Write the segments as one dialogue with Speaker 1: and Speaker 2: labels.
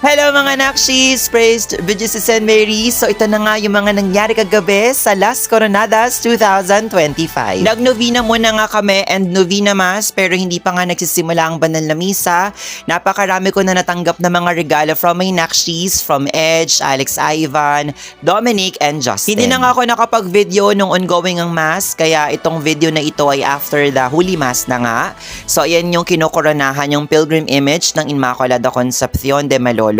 Speaker 1: Hello mga Nakshis! Praised be Jesus and Mary! So ito na nga yung mga nangyari kagabi sa Las Coronadas 2025. Nag-novena muna nga kami and novena mass pero hindi pa nga nagsisimula ang banal na misa. Napakarami ko na natanggap na mga regalo from my Nakshis, from Edge, Alex Ivan, Dominic, and Justin. Hindi na nga ako nakapag-video nung ongoing ang mass kaya itong video na ito ay after the Holy Mass na nga. So ayan yung kinokoronahan yung pilgrim image ng Inmaculada Concepcion de Malolos.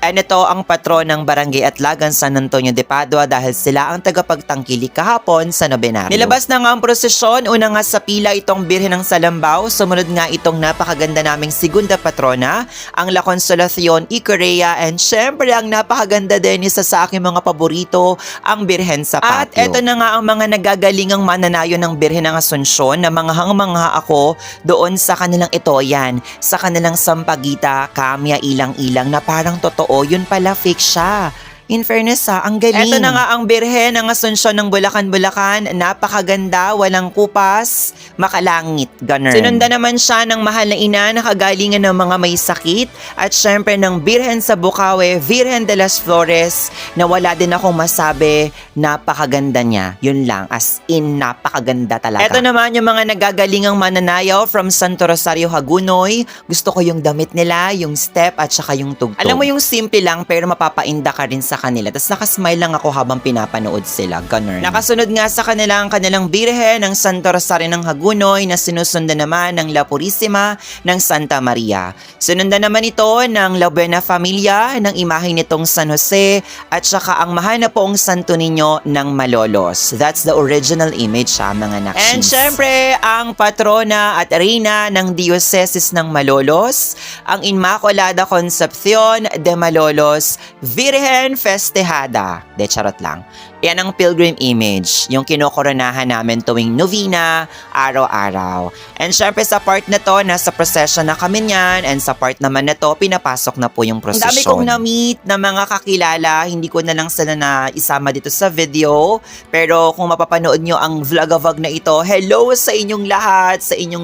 Speaker 1: And ito ang patron ng Barangay Atlagan San Antonio de Padua dahil sila ang tagapagtangkili kahapon sa nobenaryo. Nilabas na nga ang prosesyon, una nga sa pila itong Birhen ng Salambao, sumunod nga itong napakaganda naming segunda patrona, ang La Consolacion y Correa, and syempre ang napakaganda din isa sa aking mga paborito, ang Birhen sa Patio. At ito na nga ang mga nagagalingang mananayo ng Birhen ng Asunsyon na mga hangmangha ako doon sa kanilang ito, yan, sa kanilang sampagita, kamya, ilang-ilang na parang totoo, yun pala fake siya. In fairness ang galing. Ito na nga ang Birhen ng Asunsyon ng Bulacan, napakaganda, walang kupas, makalangit, ganun. Sinunda naman siya ng mahal na ina na kagalingan ng mga may sakit at syempre ng Birhen sa Bukawi, Virgen de las Flores, na wala din akong masabi, napakaganda niya. Yun lang, as in, napakaganda talaga. Ito naman yung mga nagagalingang mananayaw from Santo Rosario, Hagunoy. Gusto ko yung damit nila, yung step at saka yung tugtog. Alam mo yung simple lang pero mapapainda ka rin sa kanila. Tapos nakasmile lang ako habang pinapanood sila. Ganun. Nakasunod nga sa kanilang Birhen ng Santo Rosario ng Hagunoy na sinusundan naman ng La Purisima ng Santa Maria. Sinundan naman ito ng La Buena Familia ng imahe nitong San Jose at saka ang mahal na poong Santo Niño ng Malolos. That's the original image mga Nakshis. And syempre, ang patrona at reyna ng Diocese ng Malolos, ang Inmaculada Concepcion de Malolos, Virgen Festejada. De, charot lang. Yan ang pilgrim image, yung kinokoronahan namin tuwing novena, araw-araw. And syempre sa part na to, nasa procession na kami niyan, and sa part naman na to, pinapasok na po yung procession. Ang dami kong na-meet na mga kakilala, hindi ko na lang sila na isama dito sa video, pero kung mapapanood nyo ang vlog-a-vlog na ito, hello sa inyong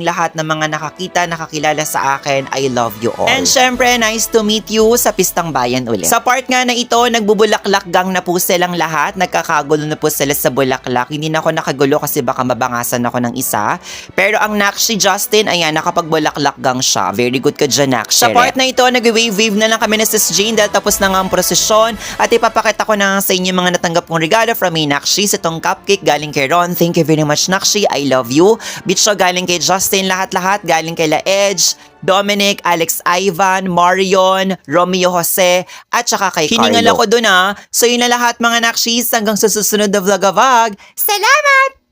Speaker 1: lahat na mga nakakilala sa akin, I love you all. And syempre, nice to meet you sa Pistang Bayan ulit. Sa part nga na ito, nagbubulaklak gang na po silang lahat, nagkakagulo na po sila sa bulaklak. Hindi na ako nakagulo kasi baka mabangasan ako ng isa. Pero ang Nakshi Justin, ayan, nakapagbulaklak gang siya. Very good ka dyan, Nakshi. Sa part na ito, nag-wave na lang kami na Sis Jane dahil tapos na nga ang prosesyon. At ipapakita ko na sa inyo mga natanggap kong regalo from my Nakshi. Itong cupcake galing kay Ron. Thank you very much, Nakshi. I love you. Bitcho galing kay Justin. Lahat-lahat galing kay La Edge, Dominic, Alex Ivan, Marion, Romeo Jose, at saka kay Carlo. Hiningal ako dun So yun na lahat mga Nakshis, hanggang sa susunod na vlog-a-vlog. Salamat!